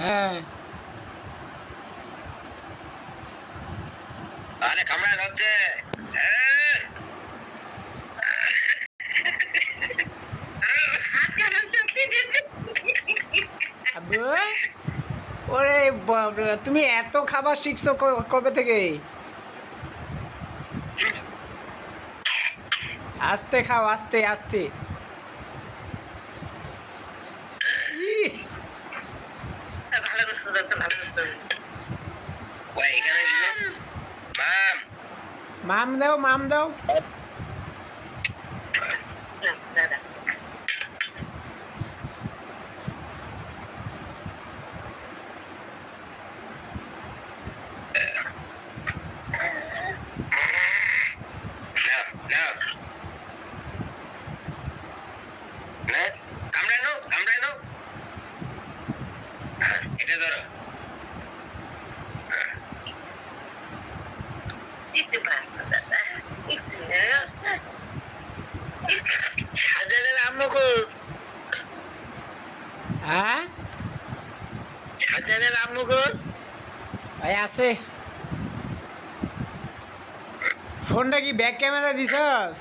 হ্যাঁ আরে কামড়া ধরছে আব্বু ওরে বাবা তুমি এত খাবার শিখছো কবে থেকে? আস্তে খাও, আস্তে আস্তে। ইহ, ভালো করছো ভালো করছো ওই এখানে মাম মাম দাও, মাম দাও। দাদা এটা ধরো হ্যাঁ ভাই আছে। ফোনটা কি ব্যাক ক্যামেরা দিছস?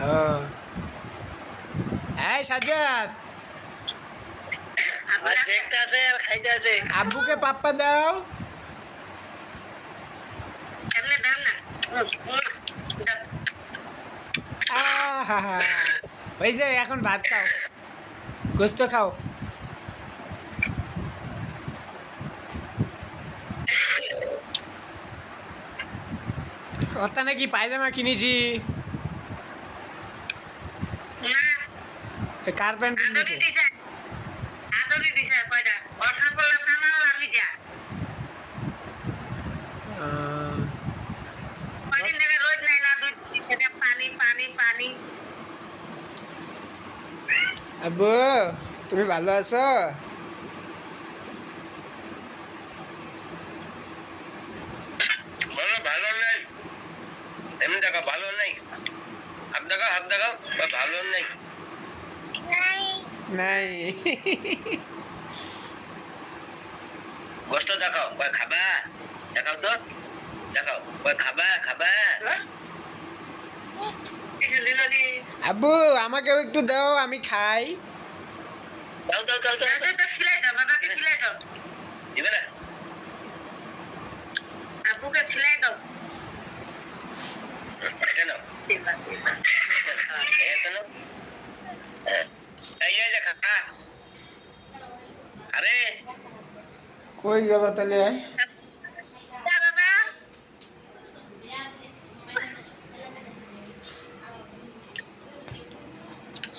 ও এই সাজ্জাদ, আব্বুকে পাপ্পা দাও। আহা, ওই যে এখন ভাত খাও, গোস্ত খাও। ওটা নাকি পায়জামা কিনেছি, কার প্যান্ট কিনেছি? আব্বু তুমি ভালো আছো? ভালো নাই এমনি দেখা ভালো নাই হাত দেখাও ভালো নেই নাই। গোস্ত দেখাও খাবা দেখাও তো দেখাও খাবা খাবা আব্বু আমাকেও একটু দাও, আমি খাই। দাও দাও দাও দাও দিবে না আপুকে খিলাই দাও এটা নাও এটা নাও এই যে খা আরে কই গেল তাহলে?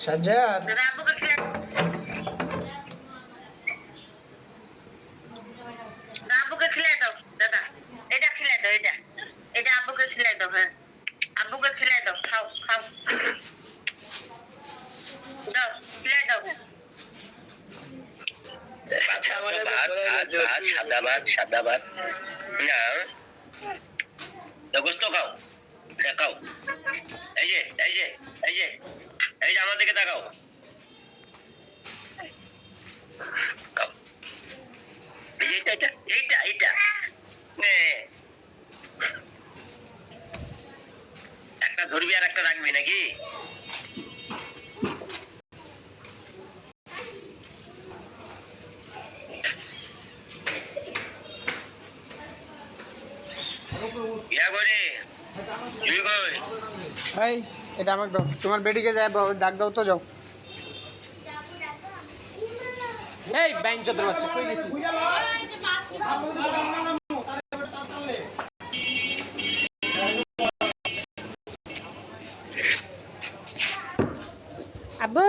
সাজ্জাদ আব্বুকে খিলাই দাও দাদা এটা খিলাই দাও এটা আব্বুকে খিলাই দাও হ্যাঁ আব্বুকে খিলাই দাও খাও খাও দাও খিলাই দাও সাদা ভাত না গোস্ত খাও দেখাও এই যে এই যে এই যে এই যে আমার দিকে তাকাও এইটা একটা ধরবি আর একটা রাখবি নাকি এই এটা আমাকে দাও, তোমার বেডিকে যায় ডাক দাও তো, যাও। এই বাইন চোদ্দ বাচ্চা কই গেছিস? আব্বু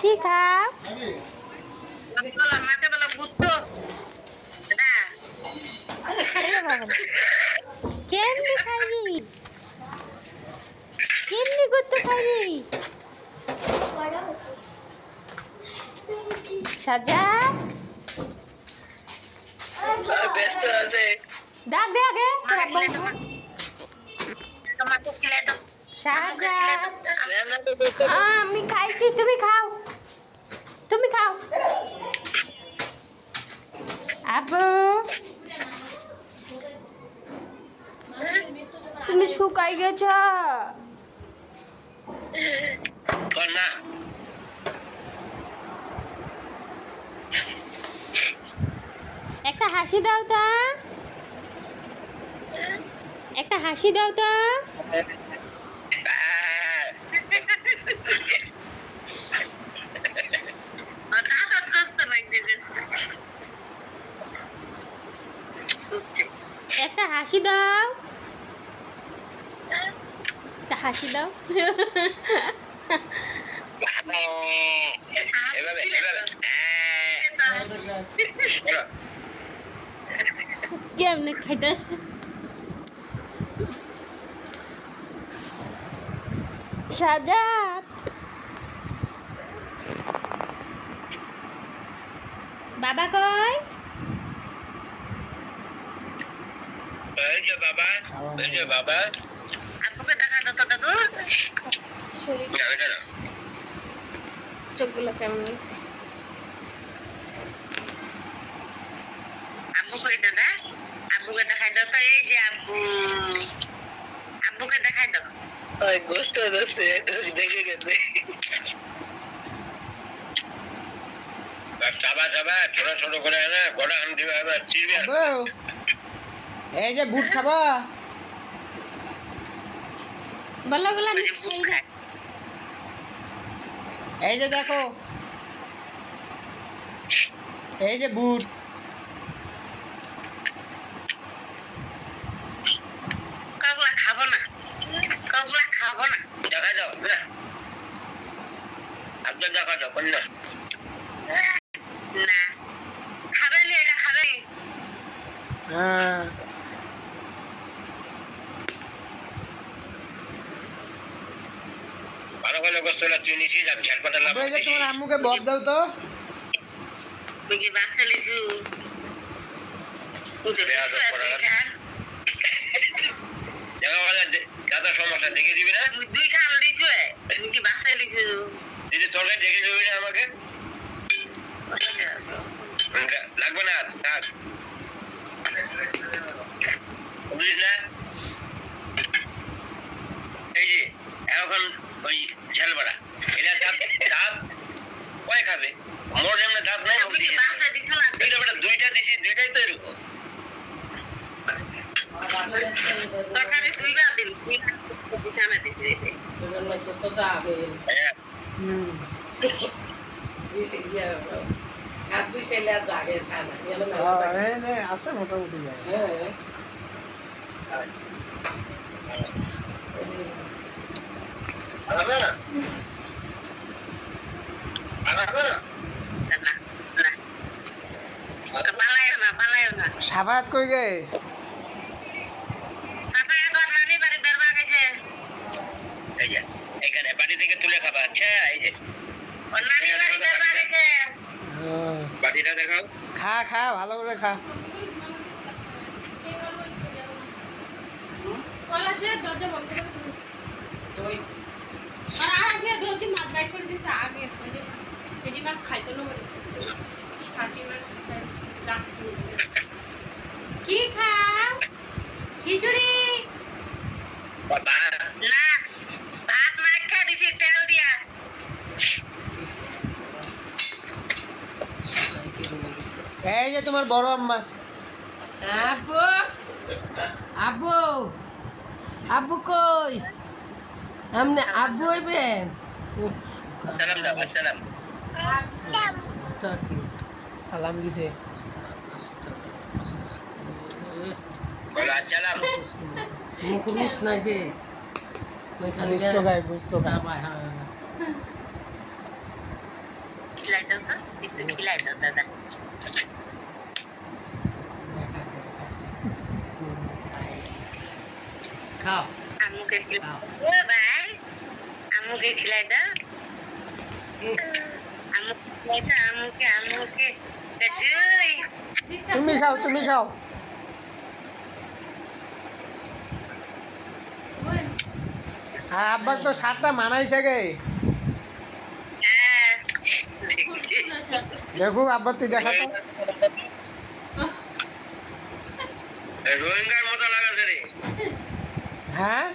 কি খাও? কেমনি খাইবি? কেমনি করতে খাইবি? সাজা ডাক দে আগে। শাহজাদ আমি খাইছি তুমি খাও তুমি খাও আব্বু তুমি শুকাই গেছ না একটা হাসি দাও তো একটা হাসি দাও তো একটা হাসি দাও একটা হাসি দাও এভাবে এভাবে কেমনে খাইতে শাহজাদ বাবা কই এই যে বাবা এই যে বাবা আপুকে দেখা দাও তো দাদু শরীর না এটা না চোখগুলো কেমন আব্বুকে এটা না আব্বুকে দেখাই দাও তো এই যে আব্বু আব্বুকে দেখাই দাও ওই গোস্ত দোস্তে দেখে গেছে চাবা চাবা ছোট ছোট করে না গোটা আন দিবা এবার চিড়বে আব্বু এই যে বুট খাবা বলো গুলা এই যে দেখো এই যে বুট কাবলা খাবো না কাবলা খাবো না দেখা যাও না আপনার দেখা যাও না না খাবে না এটা খাবে হ্যাঁ ভালো ভালো গোস্তলা তুই নিছি যা ঝালপাটা লাভ আব্বু, এই যে তোমার আম্মুকে বদ দাও তো তুই কি বাচ্চা লিছু দাদা সমস্যা দেখে দিবি না দুই খান লিছু তুমি কি বাচ্চা লিছু দিদি তরকারি দেখে দিবি না আমাকে লাগবে না থাক বুঝিস না এই যে এখন ওই ঝালবাড়া এটা দাঁত দাঁত কয় খাবে মোর এমনি দাঁত নাই দুইটা দিছি দুইটাই তো এরকম তরকারি দুইবার দিন বিছানা দিছি হুম এই যে আছে মোটামুটি সাফাত কই গে এখানে বাড়ি থেকে তুলে খাবা আচ্ছা এই যে বাড়িটা দেখাও খা খা ভালো করে খা দরজা বন্ধ করে দিস আর আগে দুই মাছ বাইট করে দিস আগে পেটি মাছ খাইতো না বলে শাটি মাছ রাখছি কি খাও খিচুড়ি বাবা না ভাত মাখা দিছি তেল দিয়া এই যে তোমার বড় আম্মা আব্বু আব্বু আব্বু কই আমনে আব্বু হইবেন সালাম দাও আসসালাম তাকি সালাম দিছে বলো আসসালাম মুখ রুশ নাই যে বুঝতো গায়ে বুঝতো গায়ে সবাই হ্যাঁ খিলাই দাও তো একটু খিলাই দাও দাদা খাও আম্মুকে খিলাই ও ভাই আম্মুকে খিলাই দাও আম্মুকে আম্মুকে গজুই তুমি খাও তুমি খাও আর আব্বার তো সাতটা মানাইছে গে। হ্যাঁ দেখুক আব্বা তুই দেখা তো। রোহিঙ্গার মতো লাগাছে রে, হ্যাঁ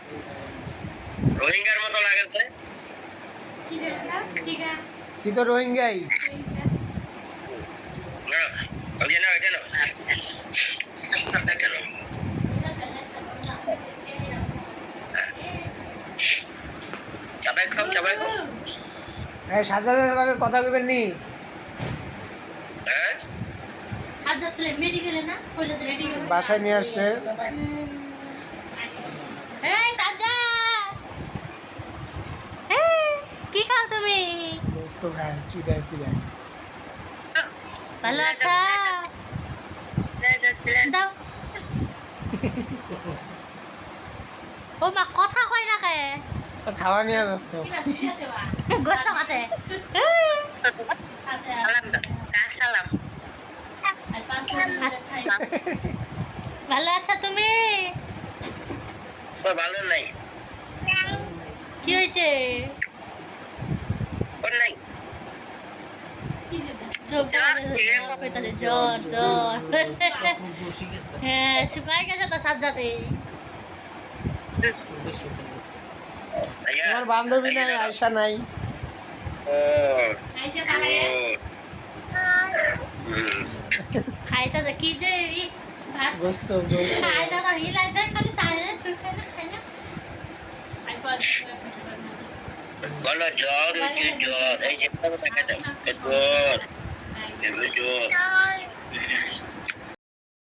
রোহিঙ্গার মতো লাগাছে। কি দেখা চিকা তুই তো রোহিঙ্গাই। না ওই না ওইটা না কেন চাবাই খাও চাবাই খাও। এই সাজাদের লগে কথা কইবেন নি? হ্যাঁ সাজ্জাদ প্লে মেডিকেলে না কইলে যে মেডিকেল বাসায় নিয়ে আসছে। এই সাজ্জাদ এই কি খাও তুমি দোস্ত খায় চিড়াই চিড়াই। ভালো আছো দাও ও মা কথা কই না কে খাওয়া নিয়ে ব্যস্ত। গোস্ত আছে সালাম ভালো আছো তুমি ভালো নাই কি হয়েছে ওর নাই জ্বর জ্বর বসে গেছে হ্যাঁ শুকাই গেছে তো সাজ্জাতে তোমার বান্ধবী নাই, আয়সা নাই। খাইতে কি যে ভাত গোস্ত গোস্ত খাইতে তো হিলাই দেয় খালি চাইলে তুই খাইলে খাই না বলো জ্বর জ্বর এই যে দেখা দাও জ্বর জ্বর